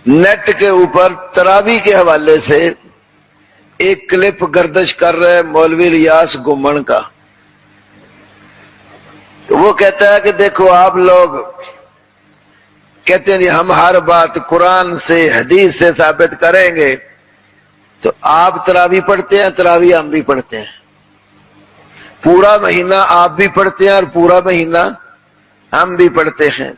Net کے اوپر تراوی کے حوالے سے ایک کلپ گردش کر رہے مولوی الیاس گمن کا. تو وہ کہتا ہے کہ دیکھو آپ لوگ کہتے ہیں ہم ہر بات قرآن سے حدیث سے ثابت کریں گے. تو آپ تراوی پڑھتے ہیں, تراوی ہم بھی پڑھتے ہیں, پورا مہینہ آپ بھی پڑھتے ہیں اور پورا مہینہ ہم بھی پڑھتے ہیں,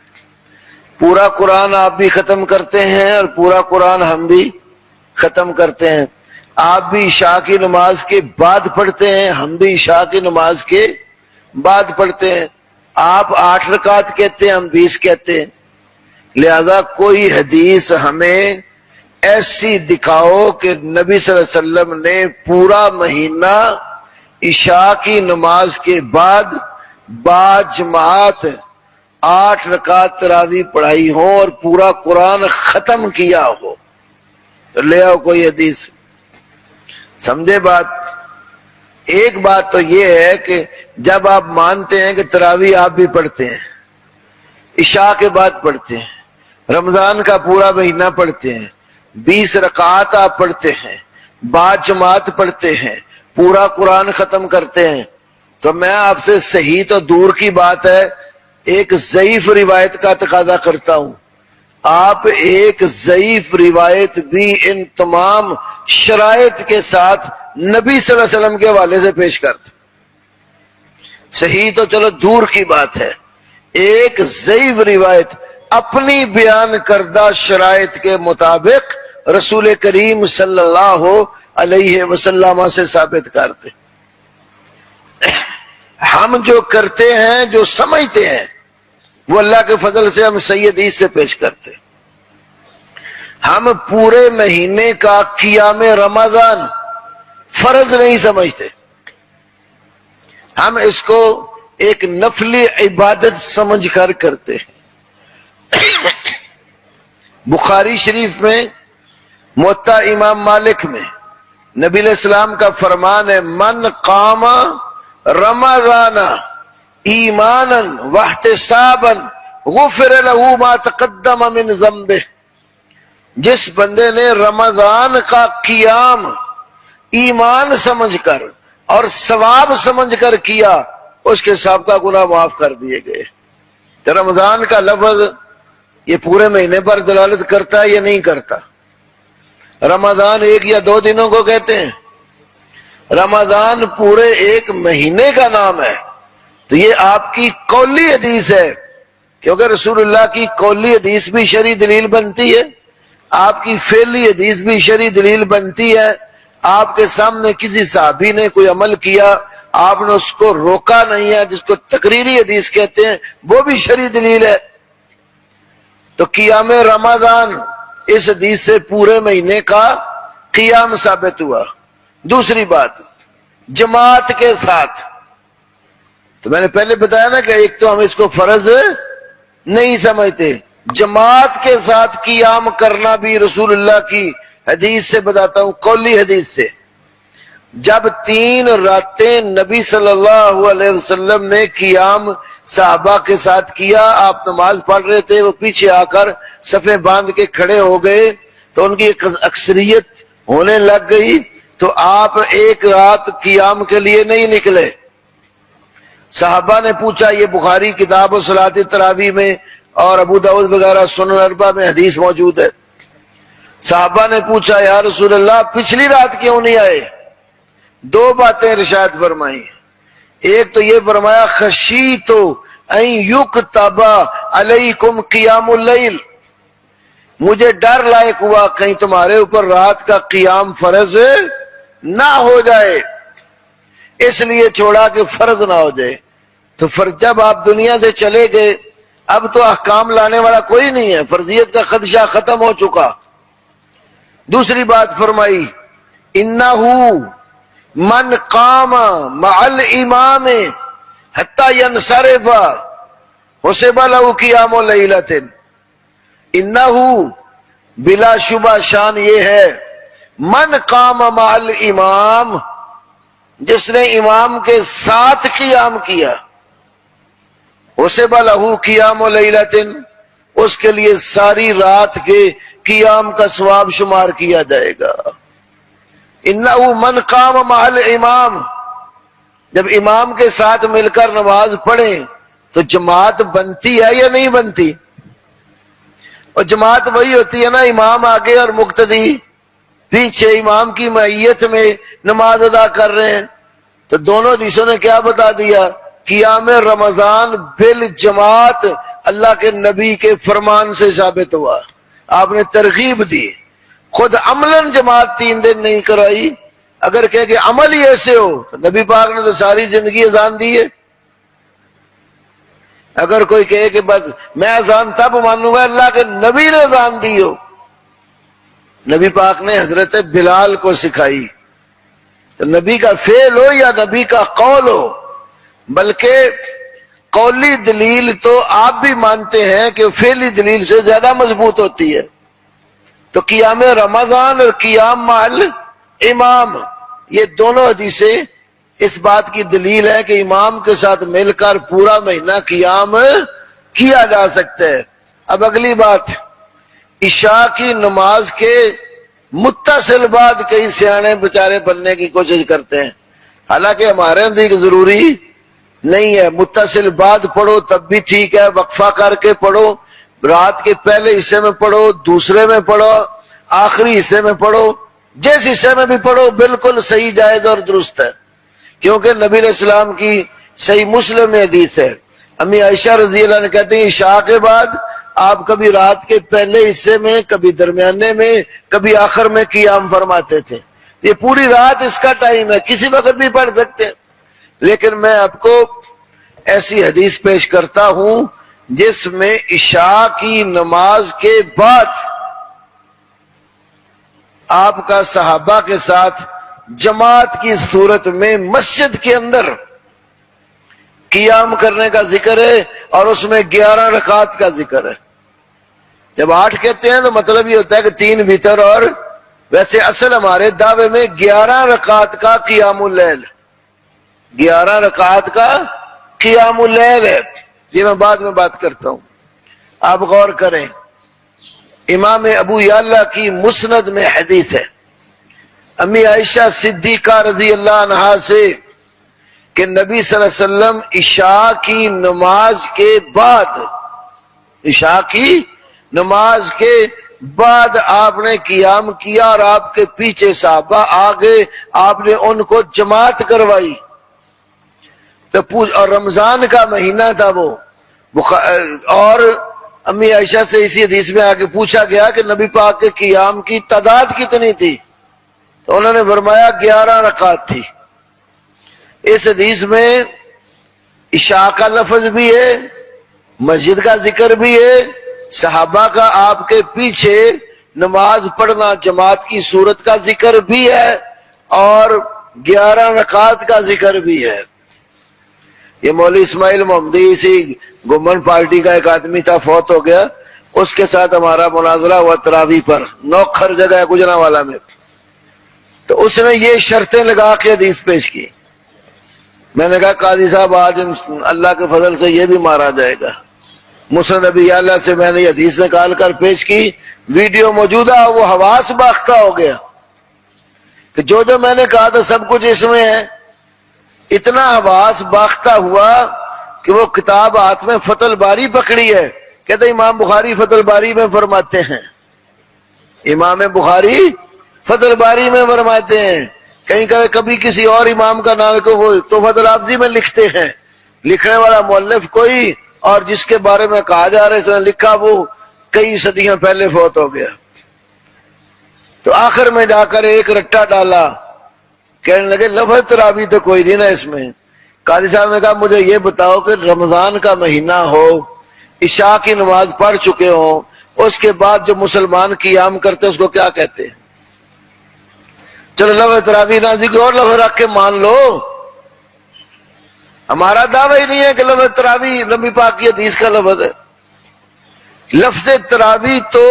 پورا قرآن آپ بھی ختم کرتے ہیں اور پورا قرآن ہم بھی ختم کرتے ہیں, آپ بھی عشاء کی نماز کے بعد پڑھتے ہیں, ہم بھی عشاء کی نماز کے بعد پڑھتے ہیں, آپ 8 رکعت کہتے ہیں, ہم 20 کہتے ہیں. لہذا کوئی حدیث ہمیں ایسی دکھاؤ کہ نبی صلی اللہ علیہ وسلم نے پورا مہینہ عشاء کی نماز کے بعد باجماعت 8 رکعت تراوی پڑھائی ہو اور پورا قرآن ختم کیا ہو. تو لے آؤ کوئی حدیث. سمجھے بات؟ ایک بات تو یہ ہے کہ جب آپ مانتے ہیں کہ تراوی آپ بھی پڑھتے ہیں, عشاء کے بعد پڑھتے ہیں, رمضان کا پورا مہینہ پڑھتے ہیں, 20 رکعات آپ پڑھتے ہیں, باجماعت پڑھتے ہیں, پورا قرآن ختم کرتے ہیں, تو میں آپ سے صحیح تو دور کی بات ہے ایک ضعیف روایت کا تقاضا کرتا ہوں. آپ ایک ضعیف روایت بھی ان تمام شرائط کے ساتھ نبی صلی اللہ علیہ وسلم کے حوالے سے پیش کرتے. صحیح تو چلو دور کی بات ہے, ایک ضعیف روایت اپنی بیان کردہ شرائط کے مطابق رسول کریم صلی اللہ علیہ وسلم سے ثابت کرتے. ہم جو کرتے ہیں, جو سمجھتے ہیں, وہ اللہ کے فضل سے ہم صحیح حدیث سے پیش کرتے. ہم پورے مہینے کا قیام رمضان فرض نہیں سمجھتے, ہم اس کو ایک نفلی عبادت سمجھ کر کرتے ہیں. بخاری شریف میں موطا امام مالک میں نبی علیہ السلام کا فرمان ہے, من قام رمضان ایمانا واحتسابا غفر له ما تقدم من ذنبه. جس بندے نے رمضان کا قیام ایمان سمجھ کر اور ثواب سمجھ کر کیا, اس کے سابقہ گناہ معاف کر دیے گئے. تو رمضان کا لفظ یہ پورے مہینے پر دلالت کرتا ہے یا نہیں کرتا؟ رمضان 1 یا 2 دنوں کو کہتے ہیں, رمضان پورے ایک مہینے کا نام ہے. تو یہ آپ کی قولی حدیث ہے, کیونکہ رسول اللہ کی قولی حدیث بھی شرعی دلیل بنتی ہے, آپ کی فعلی حدیث بھی شرعی دلیل بنتی ہے. آپ کے سامنے کسی صحابی نے کوئی عمل کیا, آپ نے اس کو روکا نہیں ہے, جس کو تقریری حدیث کہتے ہیں, وہ بھی شرعی دلیل ہے. تو قیام رمضان اس حدیث سے پورے مہینے کا قیام ثابت ہوا. دوسری بات, جماعت کے ساتھ. تو میں نے پہلے بتایا نا کہ ایک تو ہم اس کو فرض نہیں سمجھتے, جماعت کے ساتھ قیام کرنا بھی رسول اللہ کی حدیث سے بتاتا ہوں, قولی حدیث سے. جب 3 راتیں نبی صلی اللہ علیہ وسلم نے قیام صحابہ کے ساتھ کیا, آپ نماز پڑھ رہے تھے, وہ پیچھے آ کر صفیں باندھ کے کھڑے ہو گئے, تو ان کی ایک اکثریت ہونے لگ گئی, تو آپ ایک رات قیام کے لیے نہیں نکلے. صحابہ نے پوچھا, یہ بخاری کتاب و صلاۃ التراویح میں اور ابو داؤد وغیرہ سنن اربعہ میں حدیث موجود ہے. صحابہ نے پوچھا, یا رسول اللہ پچھلی رات کیوں نہیں آئے؟ 2 باتیں ارشاد فرمائی. ایک تو یہ فرمایا, خشیت ان یکتب علیکم قیام اللیل, مجھے ڈر لائق ہوا کہیں تمہارے اوپر رات کا قیام فرض نہ ہو جائے, اس لیے چھوڑا کہ فرض نہ ہو جائے. تو جب آپ دنیا سے چلے گئے, اب تو احکام لانے والا کوئی نہیں ہے, فرضیت کا خدشہ ختم ہو چکا. دوسری بات فرمائی, انہو من قام مع الامام حتی ینصرف حسب لہ قیام لیلۃ. انہو بلا شبہ شان یہ ہے, من قام مع الامام, جس نے امام کے ساتھ قیام کیا, حسب لہ قیام لیلۃ, اس کے لیے ساری رات کے قیام کا ثواب شمار کیا جائے گا۔ انہ من قام مع الامام، جب امام کے ساتھ مل کر نماز پڑھیں تو جماعت بنتی ہے یا نہیں بنتی؟ اور جماعت وہی ہوتی ہے نا، امام آگے اور مقتدی پیچھے امام کی معیت میں نماز ادا کر رہے ہیں۔ تو دونوں حدیثوں نے کیا بتا دیا؟ قیام رمضان بالجماعت اللہ کے نبی کے فرمان سے ثابت ہوا، آپ نے ترغیب دی۔ خود عملاً جماعت 3 دن نہیں کرائی، اگر کہے کہ عمل ہی ایسے ہو تو نبی پاک نے تو ساری زندگی اذان دی ہے۔ اگر کوئی کہے کہ بس میں اذان تب مانوں گا اللہ کے نبی نے اذان دی ہو، نبی پاک نے حضرت بلال کو سکھائی، تو نبی کا فعل ہو یا نبی کا قول ہو، بلکہ قولی دلیل تو آپ بھی مانتے ہیں کہ فعلی دلیل سے زیادہ مضبوط ہوتی ہے۔ تو قیام رمضان اور قیام مع الامام، یہ دونوں حدیثیں اس بات کی دلیل ہے کہ امام کے ساتھ مل کر پورا مہینہ قیام کیا جا سکتا ہے۔ اب اگلی بات، عشاء کی نماز کے متصل بعد کئی سیانے بچارے بننے کی کوشش کرتے ہیں، حالانکہ ہمارے اندر ضروری نہیں ہے، متصل بعد پڑھو تب بھی ٹھیک ہے، وقفہ کر کے پڑھو، رات کے پہلے حصے میں پڑھو، دوسرے میں پڑھو، آخری حصے میں پڑھو، جس حصے میں بھی پڑھو بالکل صحیح، جائز اور درست ہے، کیونکہ نبی علیہ السلام کی صحیح مسلم میں حدیث ہے، امی عائشہ رضی اللہ عنہ کہتے ہیں عشاء کے بعد آپ کبھی رات کے پہلے حصے میں، کبھی درمیانے میں، کبھی آخر میں قیام فرماتے تھے۔ یہ پوری رات اس کا ٹائم ہے، کسی وقت بھی پڑھ سکتے ہیں، لیکن میں آپ کو ایسی حدیث پیش کرتا ہوں جس میں عشاء کی نماز کے بعد آپ کا صحابہ کے ساتھ جماعت کی صورت میں مسجد کے اندر قیام کرنے کا ذکر ہے، اور اس میں 11 رکعات کا ذکر ہے۔ جب 8 کہتے ہیں تو مطلب یہ ہوتا ہے کہ 3 وتر، اور ویسے اصل ہمارے دعوے میں 11 رکعات کا قیام اللیل، 11 رکعات کا قیام اللیل ہے۔ یہ میں بعد میں بات کرتا ہوں، آپ غور کریں۔ امام ابو یعلا کی مسند میں حدیث ہے امی عائشہ صدیقہ رضی اللہ عنہا سے کہ نبی صلی اللہ علیہ وسلم عشاء کی نماز کے بعد، عشاء کی نماز کے بعد آپ نے قیام کیا، اور آپ کے پیچھے صحابہ آگے، آپ نے ان کو جماعت کروائی۔ تو اور رمضان کا مہینہ تھا وہ، اور امی عائشہ سے اسی حدیث میں آگے پوچھا گیا کہ نبی پاک کے قیام کی تعداد کتنی تھی، تو انہوں نے فرمایا 11 رکعات تھی۔ اس حدیث میں عشاء کا لفظ بھی ہے، مسجد کا ذکر بھی ہے، صحابہ کا آپ کے پیچھے نماز پڑھنا جماعت کی صورت کا ذکر بھی ہے، اور 11 رکعات کا ذکر بھی ہے۔ یہ مولوی اسماعیل محمدی اسی گمن پارٹی کا ایک آدمی تھا، فوت ہو گیا، اس کے ساتھ ہمارا مناظرہ ہوا تراویح پر، نوکھر جگہ ہے گجرانوالا میں، تو اس نے یہ شرطیں لگا کے حدیث پیش کی۔ میں نے کہا قاضی صاحب آج اللہ کے فضل سے یہ بھی مارا جائے گا۔ مسند ابی یعلا سے میں نے یہ حدیث نکال کر پیش کی، ویڈیو موجودہ، وہ حواس باختہ ہو گیا کہ جو جو میں نے کہا تھا سب کچھ اس میں ہے۔ اتنا حواس باختہ ہوا کہ وہ کتاب ہاتھ میں فتح الباری پکڑی ہے، کہتے امام بخاری فتح الباری میں فرماتے ہیں، امام بخاری فتح الباری میں فرماتے ہیں، کہیں کبھی کسی اور امام کا نام کو وہ تو فتح الحافظی میں لکھتے ہیں، لکھنے والا مؤلف کوئی، اور جس کے بارے میں کہا جا رہا ہے اس نے لکھا وہ کئی صدیاں پہلے فوت ہو گیا۔ تو آخر میں جا کر ایک رٹا ڈالا، کہنے لگے لفظ تراویح تو کوئی نہیں نا اس میں۔ قاضی صاحب نے کہا مجھے یہ بتاؤ کہ رمضان کا مہینہ ہو، عشاء کی نماز پڑھ چکے ہوں، اس کے بعد جو مسلمان قیام کرتے اس کو کیا کہتے ہیں؟ چلو لفظ تراویح نہ ذکر اور لفظ رکھ کے مان لو، ہمارا دعویٰ ہی نہیں ہے کہ لفظ تراویح نبی پاک کی حدیث کا لفظ ہے۔ لفظ تراویح تو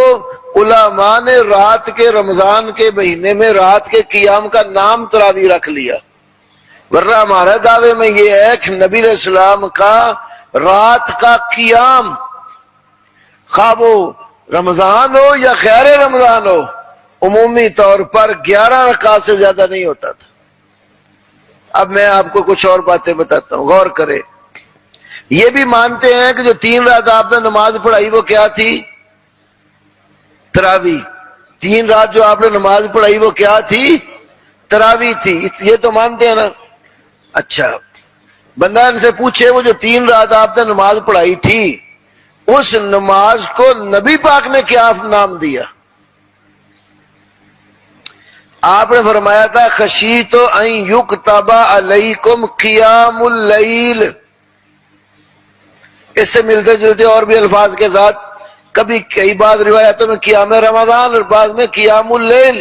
علماء نے رات کے رمضان کے مہینے میں رات کے قیام کا نام تراویح رکھ لیا، ورنہ ہمارے دعوے میں یہ ہے کہ نبی علیہ السلام کا رات کا قیام، خواہ وہ رمضان ہو یا غیر رمضان ہو، عمومی طور پر 11 رکعت سے زیادہ نہیں ہوتا تھا۔ اب میں آپ کو کچھ اور باتیں بتاتا ہوں، غور کرے۔ یہ بھی مانتے ہیں کہ جو 3 رات آپ نے نماز پڑھائی وہ کیا تھی؟ تراویح۔ 3 رات جو آپ نے نماز پڑھائی وہ کیا تھی؟ تراویح تھی، یہ تو مانتے ہیں نا؟ اچھا، بندہ ان سے پوچھے وہ جو 3 رات آپ نے نماز پڑھائی تھی اس نماز کو نبی پاک نے کیا نام دیا؟ آپ نے فرمایا تھا خشیت ان یکتب علیکم قیام اللیل۔ اس سے ملتے جلتے اور بھی الفاظ کے ساتھ کبھی کئی بعض روایتوں میں قیام رمضان اور بعض میں قیام اللیل۔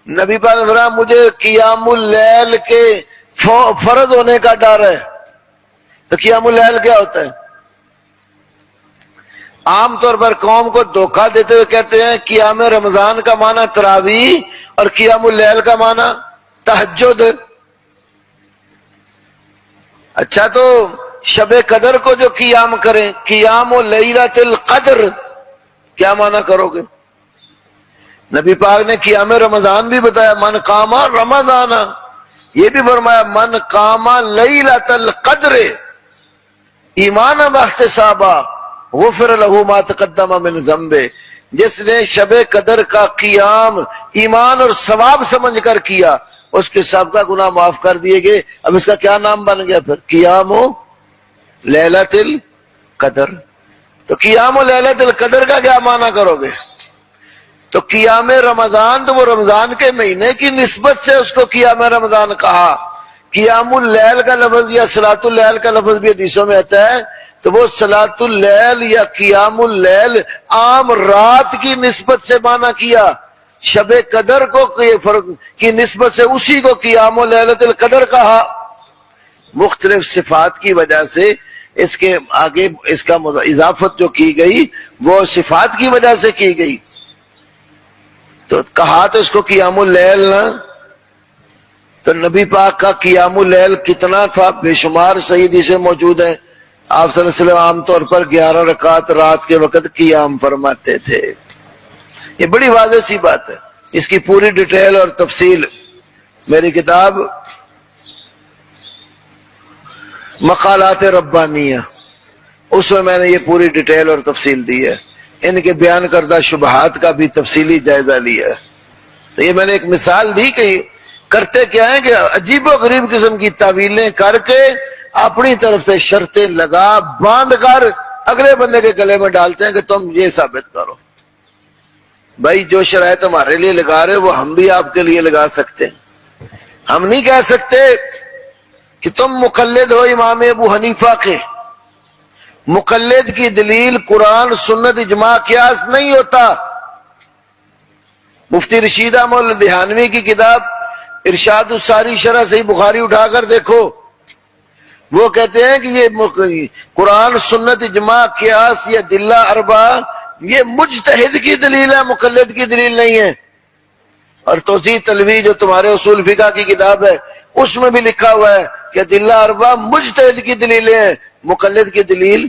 نبی پاک نے فرمایا مجھے قیام اللیل کے فرض ہونے کا ڈر ہے۔ تو قیام اللیل کیا ہوتا ہے؟ عام طور پر قوم کو دھوکہ دیتے ہوئے کہتے ہیں قیام رمضان کا معنی تراویح اور قیام اللیل کا معنی تہجد۔ اچھا، تو شب قدر کو جو قیام کریں، قیام لیلۃ القدر، کیا معنی کرو گے؟ نبی پاک نے قیام رمضان بھی بتایا، من قام رمضان، یہ بھی فرمایا من قام لیلۃ القدر ایمانا واحتسابا غفر له ما تقدم من ذنبه۔ جس نے شب قدر کا قیام ایمان اور ثواب سمجھ کر کیا اس کے سابقہ گناہ معاف کر دیے گئے۔ اب اس کا کیا نام بن گیا پھر؟ قیام لیلۃ القدر۔ تو قیام لیلۃ القدر کا کیا معنی کرو گے؟ تو قیام رمضان تو وہ رمضان کے مہینے کی نسبت سے اس کو قیام رمضان کہا۔ قیام اللیل کا لفظ یا صلاۃ اللیل کا لفظ بھی حدیثوں میں آتا ہے، تو وہ صلاۃ اللیل یا قیام اللیل عام رات کی نسبت سے معنی کیا، شب قدر کو کی نسبت سے اسی کو قیام لیلۃ القدر کہا۔ مختلف صفات کی وجہ سے اس کے آگے اس کا اضافت جو کی گئی وہ صفات کی وجہ سے کی گئی، تو کہا تو اس کو قیام اللیل نا۔ تو نبی پاک کا قیام اللیل کتنا تھا؟ بے شمار صحیح حدیثیں موجود ہیں۔ آپ صلی اللہ علیہ وسلم عام طور پر 11 رکعت رات کے وقت قیام فرماتے تھے۔ یہ بڑی واضح سی بات ہے، اس کی پوری ڈیٹیل اور تفصیل میری کتاب مقالات ربانیہ، اس میں نے یہ پوری ڈیٹیل اور تفصیل دی ہے، ان کے بیان کردہ شبہات کا بھی تفصیلی جائزہ لیا ہے۔ تو یہ میں نے ایک مثال دی کہ کرتے کیا ہے کہ عجیب و غریب قسم کی تعویلیں کر کے اپنی طرف سے شرطیں لگا باندھ کر اگلے بندے کے گلے میں ڈالتے ہیں کہ تم یہ ثابت کرو۔ بھائی جو شرائط ہمارے لیے لگا رہے وہ ہم بھی آپ کے لیے لگا سکتے ہیں۔ ہم نہیں کہہ سکتے کہ تم مقلد ہو امام ابو حنیفہ کے۔ مقلد کی دلیل قرآن سنت اجماع قیاس نہیں ہوتا۔ مفتی رشید احمد دہانوی کی کتاب ارشاد الساری شرح صحیح بخاری اٹھا کر دیکھو، وہ کہتے ہیں کہ یہ قرآن سنت اجماع قیاس یا دلہ اربعہ یہ مجتہد کی دلیل ہے، مقلد کی دلیل نہیں ہے۔ اور توضیح تلوی جو تمہارے اصول فقہ کی کتاب ہے اس میں بھی لکھا ہوا ہے کہ دلہ اربعہ مجتہد کی دلیلیں ہیں، مقلد کی دلیل۔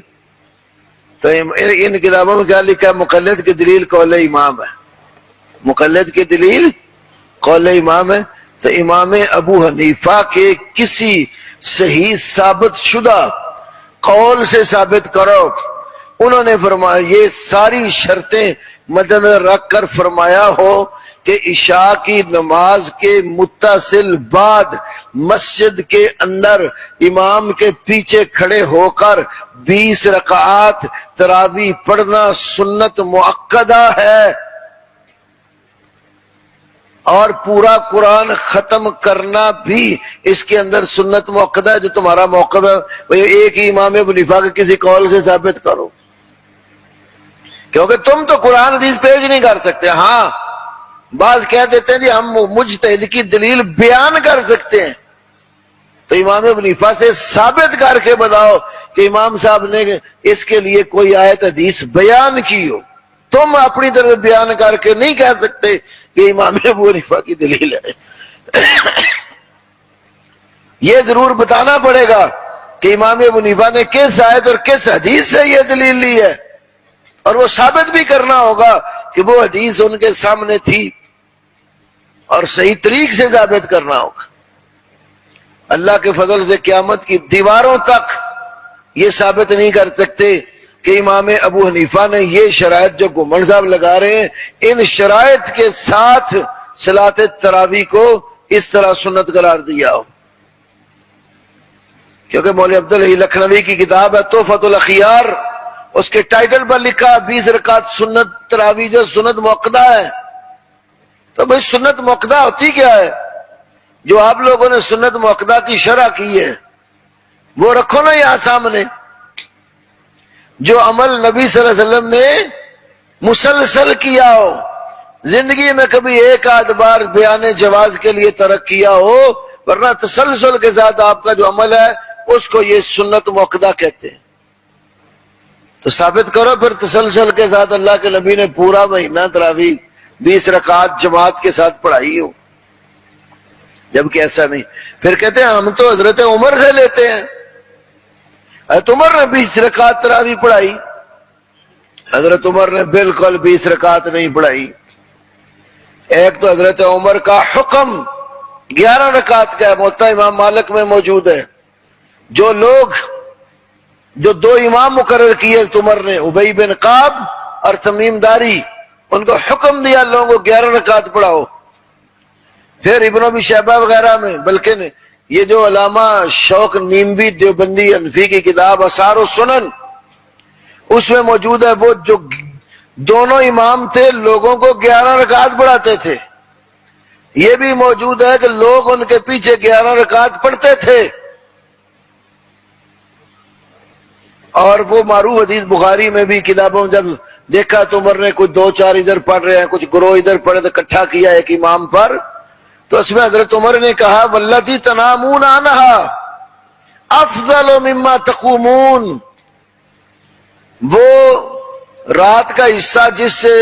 تو ان کتابوں میں کیا لکھا ہے؟ مقلد کی دلیل قول امام ہے، مقلد کی دلیل قول امام ہے۔ تو امام ابو حنیفہ کے کسی صحیح ثابت شدہ قول سے ثابت کرو۔ انہوں نے فرمایا یہ ساری شرطیں مد نظر رکھ کر فرمایا ہو کہ عشاء کی نماز کے متصل بعد مسجد کے اندر امام کے پیچھے کھڑے ہو کر 20 رکعات تراویح پڑھنا سنت مؤکدہ ہے، اور پورا قرآن ختم کرنا بھی اس کے اندر سنت مؤکدہ ہے۔ جو تمہارا موقف ہے وہ ایک ہی امام ابو حنیفہ کے کسی قول سے ثابت کرو، کیونکہ تم تو قرآن حدیث پیش نہیں کر سکتے۔ ہاں بعض کہہ دیتے ہیں جی ہم مجتہد کی دلیل بیان کر سکتے ہیں، تو امام ابو حنیفہ سے ثابت کر کے بتاؤ کہ امام صاحب نے اس کے لیے کوئی آیت حدیث بیان کی ہو۔ تم اپنی طرف بیان کر کے نہیں کہہ سکتے کہ امام ابو حنیفہ کی دلیل ہے۔ یہ ضرور بتانا پڑے گا کہ امام ابو حنیفہ نے کس آیت اور کس حدیث سے یہ دلیل لی ہے، اور وہ ثابت بھی کرنا ہوگا کہ وہ حدیث ان کے سامنے تھی، اور صحیح طریق سے ثابت کرنا ہوگا۔ اللہ کے فضل سے قیامت کی دیواروں تک یہ ثابت نہیں کر سکتے کہ امام ابو حنیفہ نے یہ شرائط جو گھمنڈ صاحب لگا رہے ہیں، ان شرائط کے ساتھ صلاۃ تراویح کو اس طرح سنت قرار دیا ہو۔ کیونکہ مولوی عبدالحی لکھنوی کی کتاب ہے تحفۃ الاخیار، اس کے ٹائٹل پر لکھا 20 رکعت سنت تراویح جو سنت موقدہ ہے۔ تو بھئی سنت موقدہ ہوتی کیا ہے؟ جو آپ لوگوں نے سنت موقدہ کی شرح کی ہے وہ رکھو نا یہاں سامنے۔ جو عمل نبی صلی اللہ علیہ وسلم نے مسلسل کیا ہو، زندگی میں کبھی ایک آدھ بار بیان جواز کے لیے ترک کیا ہو، ورنہ تسلسل کے ساتھ آپ کا جو عمل ہے اس کو یہ سنت موقدہ کہتے ہیں۔ تو ثابت کرو پھر تسلسل کے ساتھ اللہ کے نبی نے پورا مہینہ تراویح 20 رکعات جماعت کے ساتھ پڑھائی ہو، جبکہ ایسا نہیں۔ پھر کہتے ہیں ہم تو حضرت عمر سے لیتے ہیں، حضرت عمر نے 20 رکعت تراویح پڑھائی۔ حضرت عمر نے بالکل 20 رکعت نہیں پڑھائی۔ ایک تو حضرت عمر کا حکم 11 رکعت کا ہے، موطا امام مالک میں موجود ہے۔ جو لوگ جو 2 امام مقرر کیے عمر نے، ابی بن کعب اور تمیم داری، ان کو حکم دیا لوگوں کو 11 رکعت پڑھاؤ۔ پھر ابن ابی شیبہ وغیرہ میں، بلکہ یہ جو علامہ شوق نیموی دیوبندی حنفی کی کتاب آثار و سنن، اس میں موجود ہے وہ جو دونوں امام تھے لوگوں کو 11 رکعت پڑھاتے تھے۔ یہ بھی موجود ہے کہ لوگ ان کے پیچھے 11 رکعت پڑھتے تھے، اور وہ معروف حدیث بخاری میں بھی کتابوں میں جب دیکھا تو عمر نے کچھ 2-4 ادھر پڑھ رہے ہیں، کچھ گروہ ادھر پڑھے تو اکٹھا کیا ایک امام پر، تو اس میں حضرت عمر نے کہا واللتی تنامون عنہا افضل مما تقومون، وہ رات کا حصہ جس سے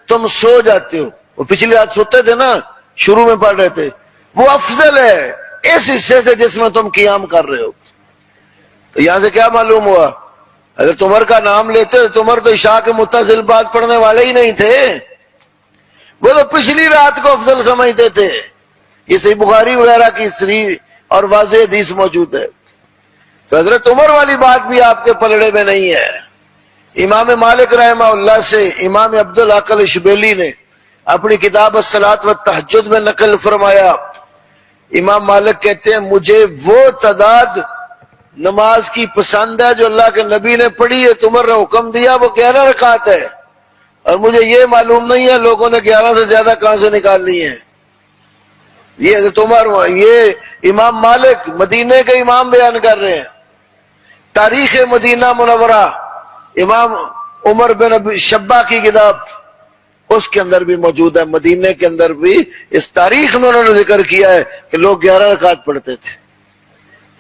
تم سو جاتے ہو، وہ پچھلی رات سوتے تھے نا، شروع میں پڑھ رہے تھے، وہ افضل ہے اس حصے سے جس میں تم قیام کر رہے ہو۔ تو یہاں سے کیا معلوم ہوا؟ حضرت عمر کا نام لیتے تو عمر تو عشاء کے متصل بات پڑھنے والے ہی نہیں تھے، وہ تو پچھلی رات کو افضل سمجھتے تھے۔ یہ صحیح بخاری وغیرہ کی صریح اور واضح حدیث موجود ہے۔ تو حضرت عمر والی بات بھی آپ کے پلڑے میں نہیں ہے۔ امام مالک رحمہ اللہ سے امام عبدالحق الاشبیلی نے اپنی کتاب الصلاۃ والتہجد میں نقل فرمایا، امام مالک کہتے ہیں مجھے وہ تعداد نماز کی پسند ہے جو اللہ کے نبی نے پڑھی ہے، عمر نے حکم دیا وہ 11 رکعت ہے، اور مجھے یہ معلوم نہیں ہے لوگوں نے 11 سے زیادہ کہاں سے نکال لی ہیں۔ یہ حضرت عمر، یہ امام مالک مدینے کے امام بیان کر رہے ہیں۔ تاریخ مدینہ منورہ امام عمر بن ابی شبہ کی کتاب، اس کے اندر بھی موجود ہے، مدینے کے اندر بھی اس تاریخ میں انہوں نے ذکر کیا ہے کہ لوگ 11 رکعت پڑھتے تھے۔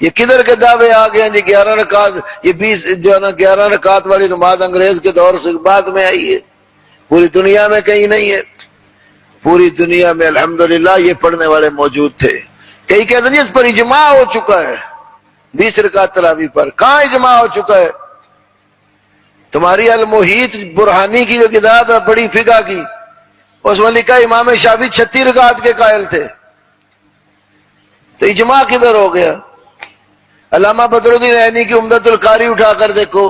یہ کدھر کے دعوے آ گئے ہیں جی 11 رکعت، یہ 20 جو ہے نا 11 رکعت والی نماز انگریز کے دور سے بعد میں آئی ہے، پوری دنیا میں کہیں نہیں ہے۔ پوری دنیا میں الحمدللہ یہ پڑھنے والے موجود تھے۔ کئی کہتے ہیں اس پر اجماع ہو چکا ہے، 20 رکعت تراویح پر کہاں اجماع ہو چکا ہے؟ تمہاری المحیط برہانی کی جو کتاب ہے بڑی فقہ کی، اس میں لکھا امام شافعی 36 رکعت کے قائل تھے، تو اجماع کدھر ہو گیا؟ علامہ بدر الدین عینی کی عمدۃ القاری اٹھا کر دیکھو،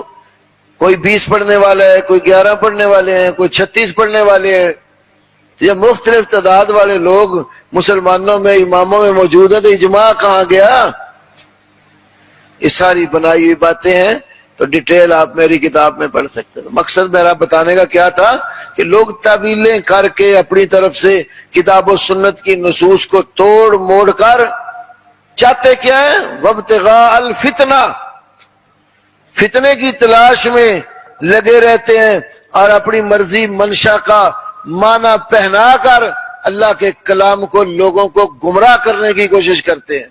کوئی 20 پڑھنے والا ہے، کوئی 11 پڑھنے والے ہیں، کوئی 36 پڑھنے والے ہیں۔ جب مختلف تعداد والے لوگ مسلمانوں میں اماموں میں موجود ہیں تو اجماع کہاں گیا؟ یہ ساری بنائی ہوئی باتیں ہیں، تو ڈیٹیل آپ میری کتاب میں پڑھ سکتے ہیں۔ مقصد میرا بتانے کا کیا تھا کہ لوگ تعویلیں کر کے اپنی طرف سے کتاب و سنت کی نصوص کو توڑ موڑ کر چاہتے کیا ہے؟ وابتغاء الفتنہ، فتنے کی تلاش میں لگے رہتے ہیں اور اپنی مرضی منشا کا معنی پہنا کر اللہ کے کلام کو لوگوں کو گمراہ کرنے کی کوشش کرتے ہیں۔